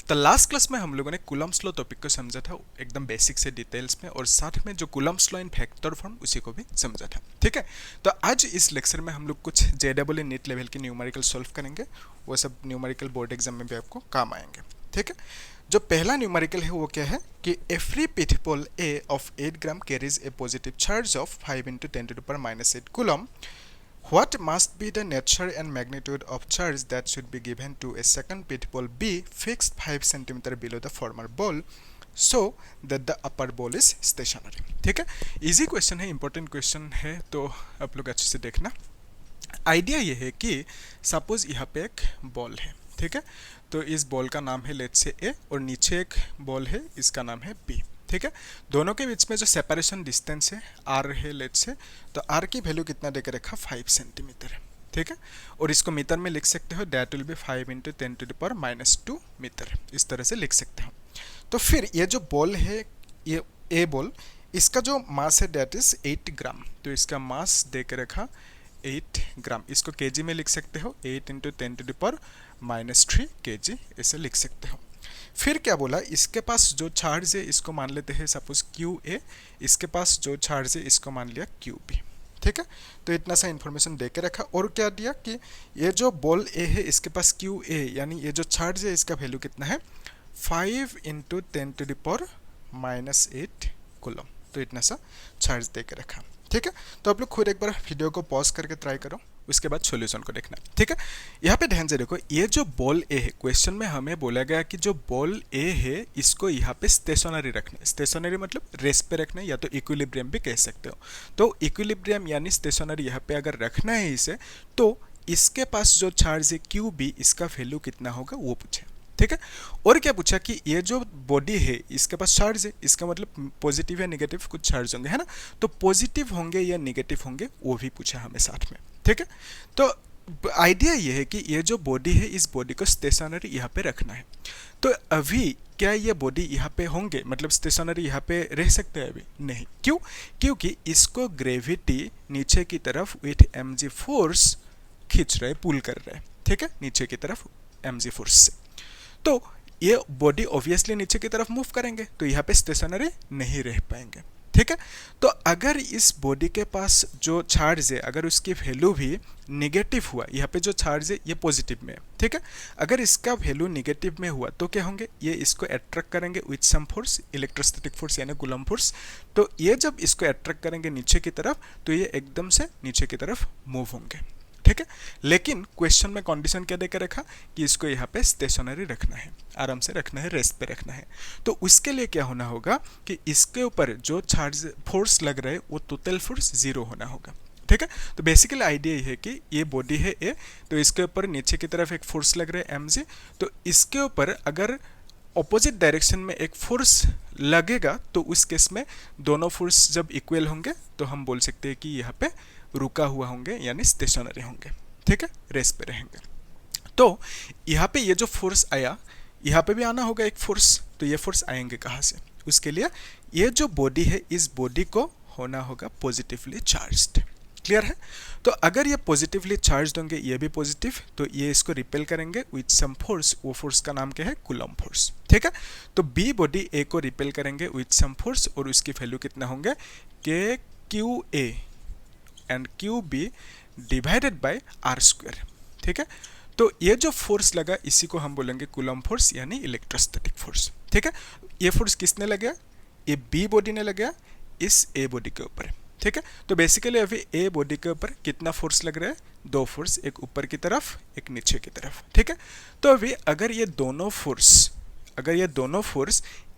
तो last class में हम लोगों ने कूलम्ब्स लॉ टॉपिक को समझा था एकदम बेसिक से डिटेल्स में, और साथ में जो Coulomb's law in factor form उसी को भी समझा था। ठीक है, तो आज इस लेक्चर में हम लोग कुछ JEE नीट लेवल के न्यूमेरिकल सॉल्व करेंगे। वो सब न्यूमेरिकल बोर्ड एग्जाम में भी आपको काम आएंगे। ठीक है, जो पहला न्यूमेरिकल है वो क्या है कि a free pith ball a of 8 gram carries a positive charge of 5 × 10⁻⁸ coulomb. What must be the nature and magnitude of charge that should be given to a second pit ball B fixed 5 cm below the former ball so that the upper ball is stationary? ठीक है, easy question है, important question है, तो आप लोग अच्छे से देखना। आइडिया ये है कि सपोज यहाँ पे एक बॉल है, ठीक है, तो इस बॉल का नाम है लेट्स से ए और नीचे एक बॉल है, इसका नाम है बी। ठीक है, दोनों के बीच में जो सेपरेशन डिस्टेंस है आर है लेट्स से, तो आर की वैल्यू कितना देकर रखा 5 सेंटीमीटर है। ठीक है, और इसको मीटर में लिख सकते हो, दैट विल बी 5 × 10⁻² मीटर, इस तरह से लिख सकते हो। तो फिर ये जो बॉल है, ये ए बॉल, इसका जो मास है दैट इज 8 ग्राम, तो इसका मास देकर रखा 8 ग्राम, इसको केजी में लिख सकते हो, 8 × 10⁻³ केजी ऐसे लिख सकते हो। फिर क्या बोला, इसके पास जो चार्ज है इसको मान लेते हैं सपोज QA, इसके पास जो चार्ज है इसको मान लिया QB। ठीक है, तो इतना सा इन्फॉर्मेशन दे के रखा, और क्या दिया कि ये जो बॉल ए है इसके पास QA यानी ये जो चार्ज है इसका वैल्यू कितना है 5 × 10⁻⁸ कूलम, तो इतना सा चार्ज दे के रखा। ठीक है, तो आप लोग खुद एक बार वीडियो को पॉज करके ट्राई करो, उसके बाद सॉल्यूशन को देखना। ठीक है, यहाँ पे ध्यान से देखो, ये जो बॉल ए है, क्वेश्चन में हमें बोला गया कि जो बॉल ए है इसको यहाँ पे स्टेशनरी रखना है। स्टेशनरी मतलब रेस्ट पे रखना है, या तो इक्विलिब्रियम भी कह सकते हो। तो इक्विलिब्रियम यानी स्टेशनरी यहाँ पे अगर रखना है इसे, तो इसके पास जो चार्ज है QB, इसका वैल्यू कितना होगा वो पूछे। ठीक है, और क्या पूछा कि ये जो बॉडी है इसके पास चार्ज है, इसका मतलब पॉजिटिव या नेगेटिव कुछ चार्ज होंगे, है ना, तो पॉजिटिव होंगे या नेगेटिव होंगे वो भी पूछा हमें साथ में। ठीक है, तो आइडिया ये है कि ये जो बॉडी है इस बॉडी को स्टेशनरी यहाँ पे रखना है। तो अभी क्या ये बॉडी यहाँ पे होंगे, मतलब स्टेशनरी यहाँ पे रह सकते हैं? अभी नहीं। क्यों? क्योंकि इसको ग्रेविटी नीचे की तरफ विथ mg फोर्स खींच रहे, पुल कर रहे हैं। ठीक है, नीचे की तरफ mg फोर्स से, तो ये बॉडी ऑब्वियसली नीचे की तरफ मूव करेंगे, तो यहाँ पे स्टेशनरी नहीं रह पाएंगे। ठीक है, तो अगर इस बॉडी के पास जो चार्ज है अगर उसकी वैल्यू भी निगेटिव हुआ, यहाँ पे जो चार्ज है ये पॉजिटिव में है, ठीक है, अगर इसका वैल्यू निगेटिव में हुआ तो क्या होंगे, ये इसको अट्रैक्ट करेंगे with some force, electrostatic force यानी कूलम्ब फोर्स। तो ये जब इसको अट्रैक्ट करेंगे नीचे की तरफ, तो ये एकदम से नीचे की तरफ मूव होंगे। ठीक है, लेकिन क्वेश्चन में कंडीशन क्या देकर रखा कि इसको यहाँ पे स्टेशनरी रखना है, आराम से रखना है, रेस्ट पे रखना है। तो उसके लिए क्या होना होगा कि इसके ऊपर जो चार्ज फोर्स लग रहा है वो टोटल फोर्स 0 होना होगा। ठीक है, तो बेसिकली आइडिया ये है कि ये बॉडी है ए, तो इसके ऊपर नीचे की तरफ एक फोर्स लग रहा है mg, तो इसके ऊपर अगर ऑपोजिट डायरेक्शन में एक फोर्स लगेगा तो उस केस में दोनों फोर्स जब इक्वल होंगे तो हम बोल सकते हैं कि यहाँ पे रुका हुआ होंगे यानी स्टेशनरी होंगे। ठीक है, रेस्ट पे रहेंगे। तो यहाँ पे ये जो फोर्स आया, यहाँ पे भी आना होगा एक फोर्स, तो ये फोर्स आएंगे कहाँ से? उसके लिए ये जो बॉडी है इस बॉडी को होना होगा पॉजिटिवली चार्ज्ड। क्लियर है? तो अगर ये पॉजिटिवली चार्ज होंगे, ये भी पॉजिटिव, तो ये इसको रिपेल करेंगे विथ सम फोर्स, वो फोर्स का नाम क्या है? Coulomb force. ठीक है, तो बी बॉडी ए को रिपेल करेंगे विथ सम फोर्स, और उसकी वैल्यू कितना होंगे के QA and QB divided by r²। ठीक है, तो ये जो फोर्स लगा इसी को हम बोलेंगे कूलम्ब फोर्स यानी इलेक्ट्रोस्टैटिक फोर्स। ठीक है, ये फोर्स किसने लगाया? ये बी बॉडी ने लगाया इस ए बॉडी के ऊपर। ठीक है, तो बेसिकली अभी ए बॉडी के ऊपर कितना फोर्स लग रहा है? 2 फोर्स, एक ऊपर की तरफ एक नीचे की तरफ। ठीक है, तो अभी अगर ये दोनों फोर्स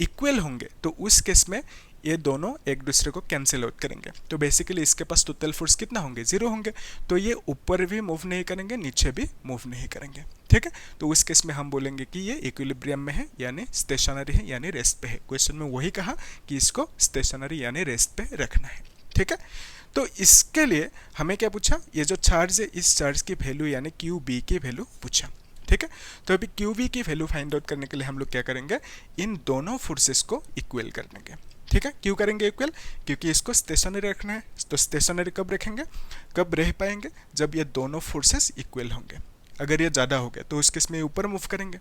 इक्वल होंगे तो उस केस में ये दोनों एक दूसरे को कैंसिल आउट करेंगे, तो बेसिकली इसके पास टोटल फोर्स कितना होंगे? 0 होंगे, तो ये ऊपर भी मूव नहीं करेंगे, नीचे भी मूव नहीं करेंगे। ठीक है, तो उस केस में हम बोलेंगे कि ये इक्विलिब्रियम में है यानी स्टेशनरी है यानी रेस्ट पे है। क्वेश्चन में वही कहा कि इसको स्टेशनरी यानी रेस्ट पे रखना है। ठीक है, तो इसके लिए हमें क्या पूछा? ये जो चार्ज है इस चार्ज की वैल्यू यानी QB की वैल्यू पूछा। ठीक है, तो अभी QB की वैल्यू फाइंड आउट करने के लिए हम लोग क्या करेंगे? इन दोनों फोर्सेस को इक्वल कर देंगे। ठीक है, क्यों करेंगे इक्वल? क्योंकि इसको स्टेशनरी रखना है, तो स्टेशनरी कब रखेंगे, कब रह पाएंगे? जब ये दोनों फोर्सेस इक्वल होंगे। अगर ये ज़्यादा हो गया तो उस केस में ऊपर मूव करेंगे,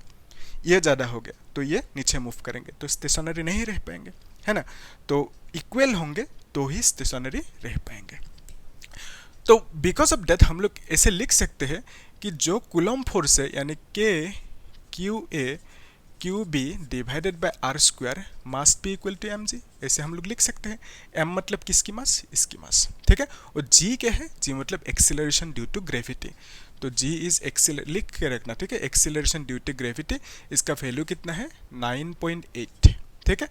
ये ज़्यादा हो गया तो ये नीचे मूव करेंगे तो स्टेशनरी नहीं रह पाएंगे, है ना। तो इक्वल होंगे तो ही स्टेशनरी रह पाएंगे। तो बिकॉज ऑफ दैट हम लोग ऐसे लिख सकते हैं कि जो कूलम फोर्स है यानी के Q A Q B divided by R square must be equal to M G, ऐसे हम लोग लिख सकते हैं। एम मतलब किसकी मास, इसकी मास, ठीक है। और जी क्या है, जी मतलब एक्सीलरेशन ड्यू टू ग्रेविटी, तो जी इज लिख के रखना, ठीक है। एक्सीलरेशन ड्यू टू ग्रेविटी, इसका वैल्यू कितना है 9.8, ठीक है।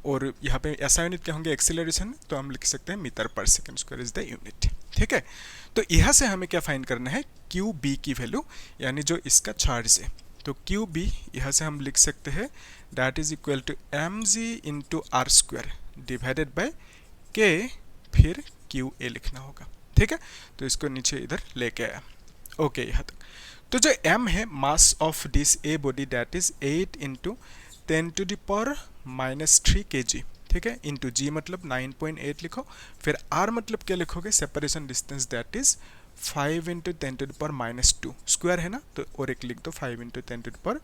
और यहाँ पे ऐसा यूनिट क्या होंगे एक्सीलरेशन, तो हम लिख सकते हैं मीटर पर second square is the unit, ठीक है। तो यहाँ से हमें क्या फाइंड करना है, क्यू बी की वैल्यू यानी जो इसका चार्ज है। तो क्यू बी यहाँ से हम लिख सकते हैं that is equal to M G into R square divided by K, फिर क्यू ए लिखना होगा, ठीक है। तो इसको नीचे इधर लेके आया, ओके यहाँ तक। तो जो m है mass of this a body that is 8 into 10⁻³ kg, ठीक है, इंटू जी मतलब 9.8 लिखो, फिर r मतलब क्या लिखोगे, separation distance that is 5 into 10⁻², square है ना, तो और एक लिख दो 5 इंटू 10⁻²,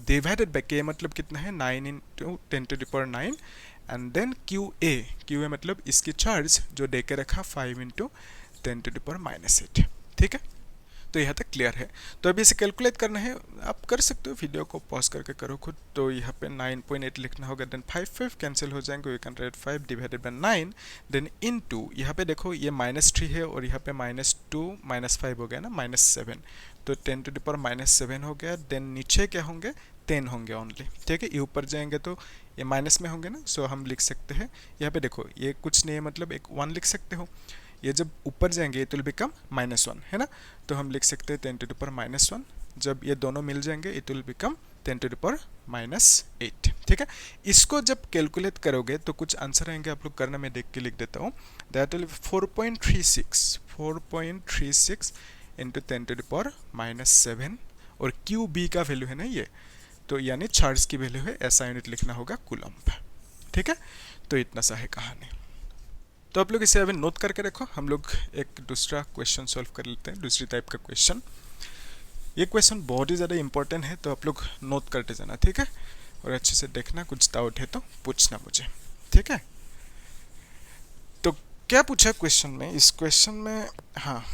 डिवाइडेड बाय के मतलब कितना है 9 into 10⁹, and then Q A मतलब इसकी चार्ज जो दे के रखा 5 इंटू 10⁻8, ठीक है। तो यहाँ तक क्लियर है। तो अभी इसे कैलकुलेट करना है, आप कर सकते हो, वीडियो को पॉज करके करो खुद। तो यहाँ पे 9.8 लिखना होगा, देन 5 कैंसिल हो जाएंगे, we can write 5 divided by 9, then into यहाँ पे देखो ये -3 है और यहाँ पे -2 -5 हो गया ना, -7, तो 10⁻7 हो गया। देन नीचे क्या होंगे 10 होंगे ओनली, ठीक है। ये ऊपर जाएंगे तो ये माइनस में होंगे ना, सो हम लिख सकते हैं यहाँ पे देखो ये कुछ नहीं है मतलब एक 1 लिख सकते हो, ये जब ऊपर जाएंगे इट विल बिकम -1, है ना। तो हम लिख सकते हैं 10⁻1, जब ये दोनों मिल जाएंगे इट विल बिकम 10⁻8, ठीक है। इसको जब कैलकुलेट करोगे तो कुछ आंसर आएंगे, आप लोग करना, मैं देख के लिख देता हूँ। दैट विल 4.36 इंटू 10⁻7, और क्यू बी का वैल्यू है ना ये, तो यानी चार्ज की वैल्यू है, ऐसा यूनिट लिखना होगा कूलम्ब, ठीक है। तो इतना सा है कहानी। तो आप लोग इसे अभी नोट करके रखो, हम लोग एक दूसरा क्वेश्चन सॉल्व कर लेते हैं, दूसरी टाइप का क्वेश्चन। ये क्वेश्चन बहुत ही ज़्यादा इंपॉर्टेंट है, तो आप लोग नोट करते जाना, ठीक है, और अच्छे से देखना, कुछ डाउट है तो पूछना मुझे, ठीक है। तो क्या पूछा क्वेश्चन में, इस क्वेश्चन में, हाँ,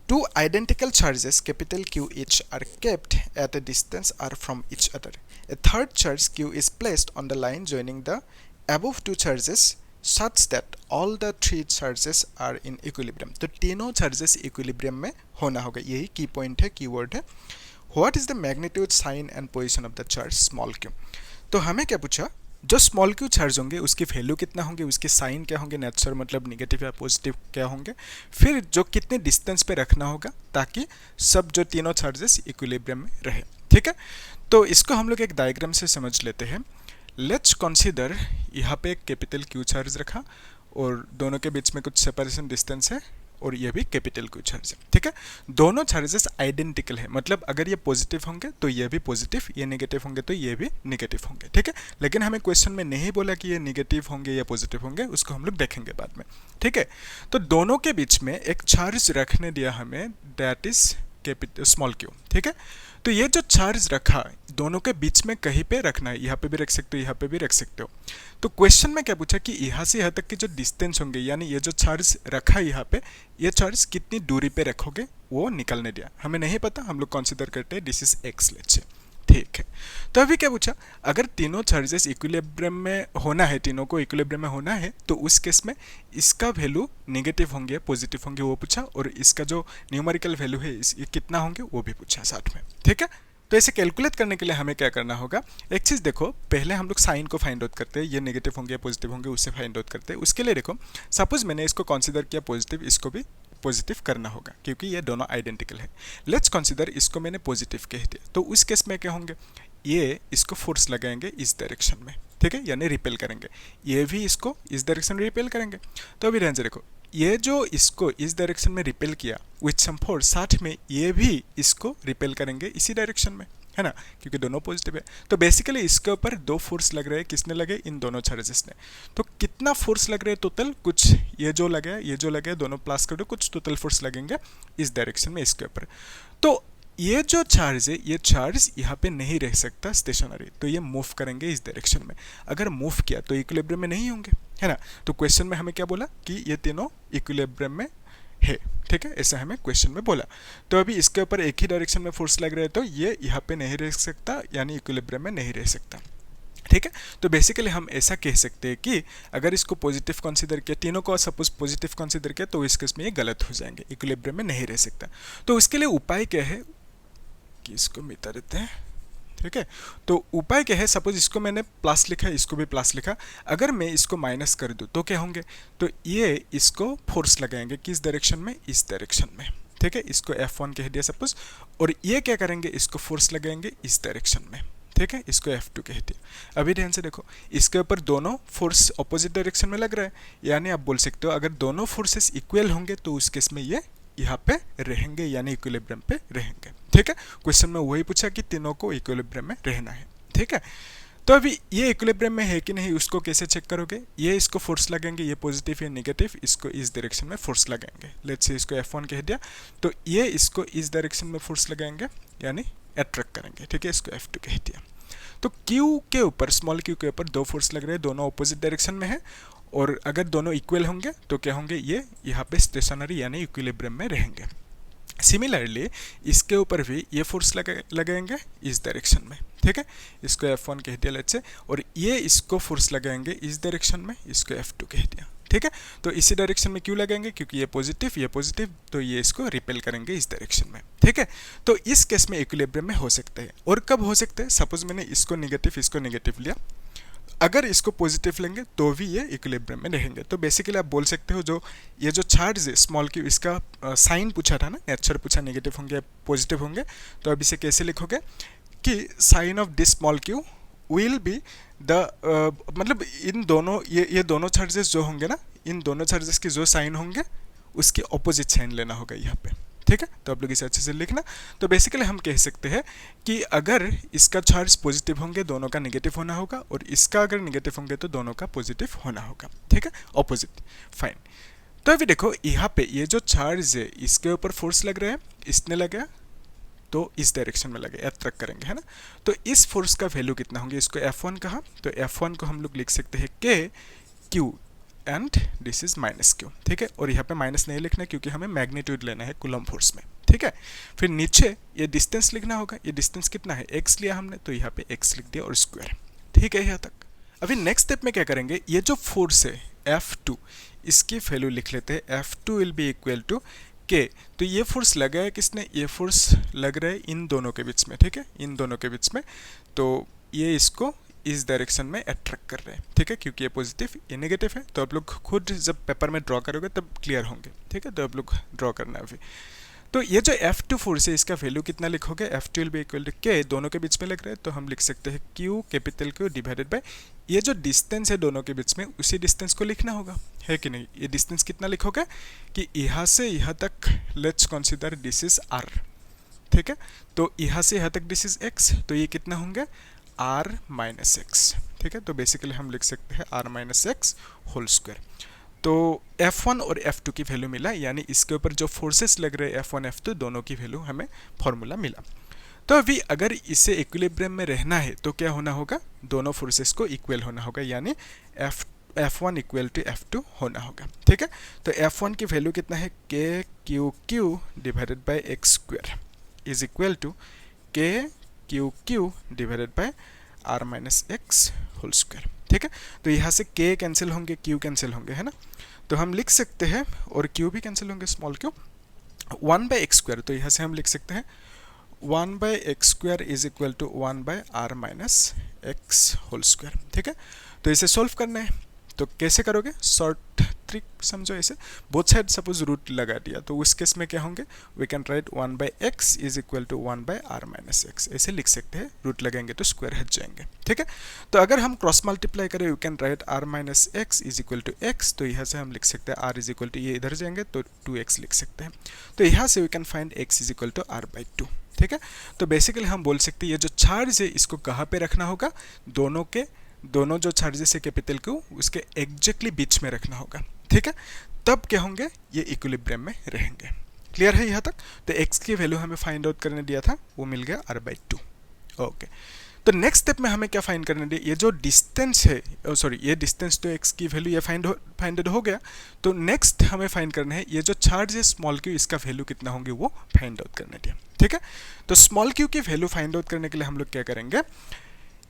2 identical charges capital Q each are kept at a distance r from each other. A third charge Q is placed on the line joining the above 2 charges such that all the 3 charges are in equilibrium. तो तीनों charges equilibrium में होना होगा, यही की point है, keyword है। What is the magnitude, sign and position of the charge small q? तो हमें क्या पूछा, जो स्मॉल क्यू चार्ज होंगे उसकी वैल्यू कितना होंगे, उसके साइन क्या होंगे, नेचुरल मतलब निगेटिव या पॉजिटिव क्या होंगे, फिर जो कितने डिस्टेंस पे रखना होगा ताकि सब जो तीनों चार्जेस इक्विलिब्रियम में रहे, ठीक है। तो इसको हम लोग एक डायग्राम से समझ लेते हैं। लेट्स कंसीडर यहाँ पे एक कैपिटल क्यू चार्ज रखा और दोनों के बीच में कुछ सेपरेशन डिस्टेंस है और ये भी कैपिटल क्यू चार्ज है, ठीक है। दोनों चार्जेस आइडेंटिकल है, मतलब अगर ये पॉजिटिव होंगे तो ये भी पॉजिटिव, ये नेगेटिव होंगे तो ये भी नेगेटिव होंगे, ठीक है। लेकिन हमें क्वेश्चन में नहीं बोला कि ये नेगेटिव होंगे या पॉजिटिव होंगे, उसको हम लोग देखेंगे बाद में, ठीक है। तो दोनों के बीच में एक चार्ज रखने दिया हमें, that is capital small Q, ठीक है। तो ये जो चार्ज रखा दोनों के बीच में कहीं पे रखना है, यहाँ पे भी रख सकते हो, यहाँ पे भी रख सकते हो। तो क्वेश्चन में क्या पूछा कि यहाँ से यहाँ तक के जो डिस्टेंस होंगे, यानी ये जो चार्ज रखा यहाँ पे, ये चार्ज कितनी दूरी पे रखोगे वो निकलने दिया, हमें नहीं पता, हम लोग कंसीडर करते हैं this is x, let's say, ठीक है। तो अभी क्या पूछा, अगर तीनों चार्जेस इक्विलिब्रियम में होना है, तीनों को इक्विलिब्रियम में होना है, तो उस केस में इसका वैल्यू नेगेटिव होंगे पॉजिटिव होंगे वो पूछा, और इसका जो न्यूमेरिकल वैल्यू है ये कितना होंगे वो भी पूछा साथ में, ठीक है। तो इसे कैलकुलेट करने के लिए हमें क्या करना होगा, एक चीज़ देखो, पहले हम लोग साइन को फाइंड आउट करते हैं, ये नेगेटिव होंगे या पॉजिटिव होंगे उससे फाइंड आउट करते हैं। उसके लिए देखो, सपोज मैंने इसको कंसीडर किया पॉजिटिव, इसको भी पॉजिटिव करना होगा क्योंकि ये दोनों आइडेंटिकल है। लेट्स कंसीडर इसको मैंने पॉजिटिव कह दिया, तो उस केस में क्या होंगे, ये इसको फोर्स लगाएंगे इस डायरेक्शन में, ठीक है, यानी रिपेल करेंगे, ये भी इसको इस डायरेक्शन में रिपेल करेंगे। तो अभी ध्यान से देखो, ये जो इसको इस डायरेक्शन में रिपेल किया विथ सम फोर्स, साथ में ये भी इसको रिपेल करेंगे इसी डायरेक्शन में, है ना, क्योंकि दोनों पॉजिटिव है। तो बेसिकली इसके ऊपर 2 फोर्स लग रहे हैं, किसने लगे, इन दोनों चार्जेस ने। तो कितना फोर्स लग रहे हैं टोटल, कुछ ये जो लगे, ये जो लगे, दोनों प्लस कर दो, कुछ टोटल फोर्स लगेंगे इस डायरेक्शन में इसके ऊपर। तो ये जो चार्ज है, ये चार्ज यहाँ पे नहीं रह सकता स्टेशनरी, तो ये मूव करेंगे इस डायरेक्शन में। अगर मूव किया तो इक्विलिब्रियम में नहीं होंगे, है ना। तो क्वेश्चन में हमें क्या बोला कि ये तीनों इक्विलिब्रियम में है, ठीक है, ऐसा हमें क्वेश्चन में बोला। तो अभी इसके ऊपर एक ही डायरेक्शन में फोर्स लग रहा है, तो ये यहाँ पे नहीं रह सकता, यानी इक्विलिब्रियम में नहीं रह सकता, ठीक है। तो बेसिकली हम ऐसा कह सकते हैं कि अगर इसको पॉजिटिव कंसीडर किया, तीनों को सपोज पॉजिटिव कंसीडर किया, तो इस केस में ये गलत हो जाएंगे, इक्विलिब्रियम में नहीं रह सकता। तो उसके लिए उपाय क्या है कि इसको मिटा देते हैं, ठीक है। तो उपाय क्या है, सपोज इसको मैंने प्लस लिखा, इसको भी प्लस लिखा, अगर मैं इसको माइनस कर दूं तो क्या होंगे, तो ये इसको फोर्स लगाएंगे किस डायरेक्शन में, इस डायरेक्शन में, ठीक है। इसको F1 कह दिया सपोज, और ये क्या करेंगे, इसको फोर्स लगाएंगे इस डायरेक्शन में, ठीक है, इसको F2 कह दिया। अभी ध्यान से देखो, इसके ऊपर दोनों फोर्स ऑपोजिट डायरेक्शन में लग रहा है, यानी आप बोल सकते हो अगर दोनों फोर्सेस इक्वल होंगे तो उस केस में ये यहाँ पे रहेंगे, यानी इक्विलिब्रियम पे रहेंगे, ठीक है। क्वेश्चन में वही पूछा कि तीनों को इक्विलिब्रियम में रहना है, ठीक है। तो अभी ये इक्विलिब्रियम में है कि नहीं, उसको कैसे चेक करोगे, ये इसको फोर्स लगेंगे, ये पॉजिटिव या नेगेटिव, इसको इस डायरेक्शन में फोर्स लगाएंगे, लेट्स से इसको F1 कह दिया, तो ये इसको इस डायरेक्शन में फोर्स लगाएंगे, यानी अट्रैक्ट करेंगे, ठीक है, इसको F2 कह दिया। तो Q के ऊपर, स्मॉल q के ऊपर दो फोर्स लग रहे हैं, दोनों ऑपोजिट डायरेक्शन में है, और अगर दोनों इक्वल होंगे तो क्या होंगे, ये यहाँ पे स्टेशनरी यानी इक्विलिब्रियम में रहेंगे। सिमिलरली इसके ऊपर भी ये फोर्स लगाएंगे इस डायरेक्शन में, ठीक है, इसको F1 कह दिया लेट्स से, और ये इसको फोर्स लगाएंगे इस डायरेक्शन में, इसको F2 कह दिया, ठीक है। तो इसी डायरेक्शन में क्यों लगाएंगे, क्योंकि ये पॉजिटिव, तो ये इसको रिपेल करेंगे इस डायरेक्शन में, ठीक है। तो इस केस में इक्विलिब्रियम में हो सकते हैं। और कब हो सकते हैं, सपोज मैंने इसको नेगेटिव लिया, अगर इसको पॉजिटिव लेंगे तो भी ये इक्विलिब्रियम में रहेंगे। तो बेसिकली आप बोल सकते हो, जो ये जो चार्ज है स्मॉल क्यू, इसका साइन पूछा था ना, नेचर पूछा, नेगेटिव होंगे पॉजिटिव होंगे, तो अब इसे कैसे लिखोगे कि sign of this small q will be the, मतलब इन दोनों ये दोनों चार्जेस जो होंगे ना, इन दोनों चार्जेस के जो साइन होंगे उसके ऑपोजिट साइन लेना होगा यहाँ पे, ठीक है। तो आप लोग इसे अच्छे से लिखना। तो बेसिकली हम कह सकते हैं कि अगर इसका चार्ज पॉजिटिव होंगे, दोनों का नेगेटिव होना होगा, और इसका अगर नेगेटिव होंगे तो दोनों का पॉजिटिव होना होगा, ठीक है, ऑपोजिट, फाइन। तो अभी देखो यहाँ पे ये जो चार्ज है, इसके ऊपर फोर्स लग रहा है, इसने लगा तो इस डायरेक्शन में लगे, अट्रैक्ट करेंगे, है ना। तो इस फोर्स का वैल्यू कितना होंगे, इसको F1 कहा, तो F1 को हम लोग लिख सकते हैं K Q and this is minus Q, ठीक है। और यहाँ पे माइनस नहीं लिखना क्योंकि हमें मैग्नीट्यूड लेना है कूलम्ब फोर्स में, ठीक है। फिर नीचे ये डिस्टेंस लिखना होगा, ये डिस्टेंस कितना है, x लिया हमने, तो यहाँ पे x लिख दिया और स्क्वायर, ठीक है, यहाँ तक। अभी नेक्स्ट स्टेप में क्या करेंगे, ये जो फोर्स है F2, इसकी वैल्यू लिख लेते हैं, F2 will be equal to K। तो ये फोर्स लगा है किसने, ये फोर्स लग रहा है इन दोनों के बीच में, ठीक है, इन दोनों के बीच में, तो ये इसको इस डायरेक्शन में अट्रैक्ट कर रहे हैं, ठीक है, क्योंकि ये पॉजिटिव ये नेगेटिव है। तो आप लोग खुद जब पेपर में ड्रॉ करोगे तब क्लियर होंगे, ठीक है। तो आप लोग ड्रॉ करना अभी। तो ये जो F2 फोर्स है, इसका वैल्यू कितना लिखोगे, F2 will be equal to K, दोनों के बीच में लग रहा है, तो हम लिख सकते हैं Q capital Q divided bye ये जो डिस्टेंस है दोनों के बीच में, उसी डिस्टेंस को लिखना होगा, है कि नहीं। ये डिस्टेंस कितना लिखोगे कि यहाँ से यहाँ तक, let's consider this is R, ठीक है। तो यहाँ से यहाँ तक दिस इज X, तो ये कितना होंगे R माइनस एक्स, ठीक है। तो बेसिकली हम लिख सकते हैं R minus X whole square. तो F1 और F2 की वैल्यू मिला, यानी इसके ऊपर जो फोर्सेस लग रहे हैं F1 F2 दोनों की वैल्यू हमें फॉर्मूला मिला। तो अभी अगर इसे इक्विलिब्रियम में रहना है तो क्या होना होगा, दोनों फोर्सेस को इक्वल होना होगा, यानी F1 इक्वल टू F2 होना होगा, ठीक है। तो F1 की वैल्यू कितना है, K Q Q divided by X square is equal to K Q Q divided by R minus X whole square, ठीक है। तो यहाँ से K कैंसिल होंगे, Q कैंसिल होंगे, है ना। तो हम लिख सकते हैं, और Q भी कैंसिल होंगे, small q, 1 by X square, तो यहाँ से हम लिख सकते हैं 1 by X square is equal to 1 by R minus X whole square, ठीक है। तो इसे सोल्व करना है, तो कैसे करोगे, शॉर्ट ट्रिक समझो, ऐसे बोथ साइड सपोज रूट लगा दिया, तो उस केस में क्या होंगे, we can write 1 by X is equal to 1 by R minus X, ऐसे लिख सकते हैं। रूट लगाएंगे तो स्क्वायर हट जाएंगे, ठीक है। तो अगर हम क्रॉस मल्टीप्लाई करें, we can write R minus X is equal to X, तो यहाँ से हम लिख सकते हैं R इज इक्वल टू, ये इधर जाएंगे तो 2x लिख सकते हैं। तो यहाँ से we can find x is equal to R by 2, ठीक है। तो बेसिकली हम बोल सकते हैं ये जो चार्ज है इसको कहाँ पे रखना होगा, दोनों जो चार्जेस है कैपिटल को उसके एग्जैक्टली बीच में रखना होगा, ठीक है। तब क्या होंगे, ये इक्विलिब्रियम में रहेंगे। क्लियर है यहाँ तक? तो x की वैल्यू हमें फाइंड आउट करने दिया था, वो मिल गया r/2। ओके, तो नेक्स्ट स्टेप में हमें क्या फाइंड करने दिया, ये जो डिस्टेंस है, सॉरी ये डिस्टेंस तो x की वैल्यू ये फाइंड हो गया। तो नेक्स्ट हमें फाइंड करना है ये जो चार्ज है स्मॉल q, इसका वैल्यू कितना होंगे वो फाइंड आउट करने दिया। ठीक है, तो स्मॉल q की वैल्यू फाइंड आउट करने के लिए हम लोग क्या करेंगे,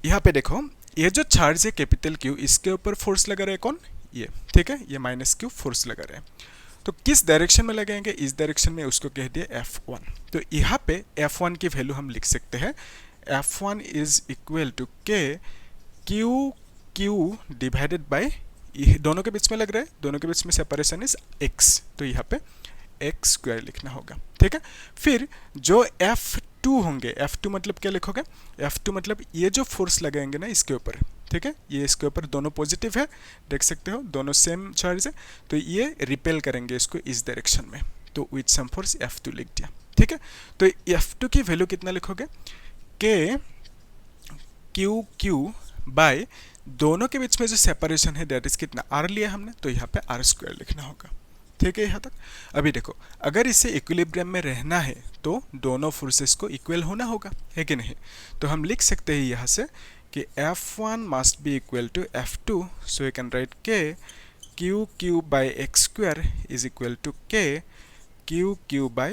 यहाँ पे देखो ये जो चार्ज है कैपिटल Q, इसके ऊपर फोर्स लगा रहा है कौन, ये। ठीक है, ये -q फोर्स लगा रहा है। तो किस डायरेक्शन में लगाएंगे, इस डायरेक्शन में, उसको कह दिया F1। तो यहाँ पे F1 की वैल्यू हम लिख सकते हैं, F1 is equal to K Q divided by, दोनों के बीच में लग रहा है, दोनों के बीच में सेपरेशन इज x, तो यहाँ पे x² लिखना होगा। ठीक है, फिर जो F2 होंगे, F2 मतलब क्या लिखोगे, F2 मतलब ये जो फोर्स लगाएंगे ना इसके ऊपर, ठीक है, ये इसके ऊपर दोनों पॉजिटिव है, देख सकते हो दोनों सेम चार्ज है, तो ये रिपेल करेंगे इसको इस डायरेक्शन में, तो विथ सम फोर्स F2 लिख दिया। ठीक है, तो F2 की वैल्यू कितना लिखोगे, K Q बाय दोनों के बीच में जो सेपरेशन है दैट इज कितना, r लिया हमने, तो यहाँ पे r² लिखना होगा। ठीक है यहाँ तक? अभी देखो, अगर इसे इक्विलिब्रियम में रहना है तो दोनों फोर्सेस को इक्वल होना होगा, है कि नहीं? तो हम लिख सकते हैं यहाँ से कि F1 must be equal to F2, so you can write K Q by x² is equal to K Q by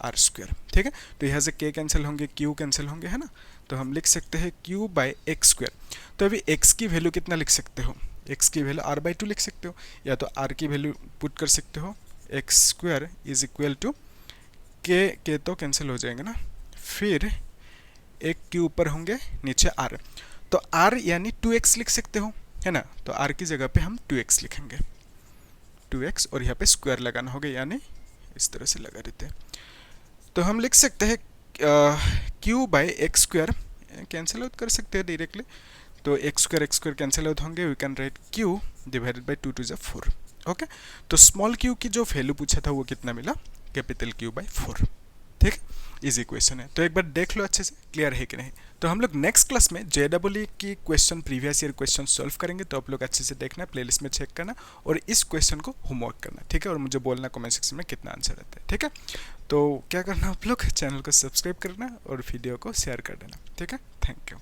r²। ठीक है, तो यहाँ से K कैंसिल होंगे, Q कैंसिल होंगे, है ना, तो हम लिख सकते हैं Q by x²। तो अभी x की वैल्यू कितना लिख सकते हो, x की वैल्यू r/2 लिख सकते हो, या तो r की वैल्यू पुट कर सकते हो, x² is equal to K तो कैंसिल हो जाएंगे ना, फिर एक Q ऊपर होंगे, नीचे r, तो r यानी 2x लिख सकते हो, है ना, तो r की जगह पे हम 2x लिखेंगे, 2x, और यहाँ पे स्क्वायर लगाना होगा, यानी इस तरह से लगा देते हैं। तो हम लिख सकते हैं Q by x² cancel out कर सकते हैं डायरेक्टली, तो x² कैंसिल आउट होंगे, we can write Q divided by 2 to the 4। Okay, तो स्मॉल q की जो वैल्यू पूछा था वो कितना मिला, कैपिटल Q by 4। ठीक, इजी क्वेश्चन है, तो एक बार देख लो अच्छे से, क्लियर है कि नहीं? तो हम लोग नेक्स्ट क्लास में JEE की question, previous year question solve करेंगे, तो आप लोग अच्छे से देखना, प्लेलिस्ट में चेक करना और इस क्वेश्चन को होमवर्क करना। ठीक है, और मुझे बोलना कमेंट सेक्शन में कितना आंसर आता है। ठीक है, तो क्या करना, आप लोग चैनल को सब्सक्राइब करना और वीडियो को शेयर कर देना। ठीक है, थैंक यू।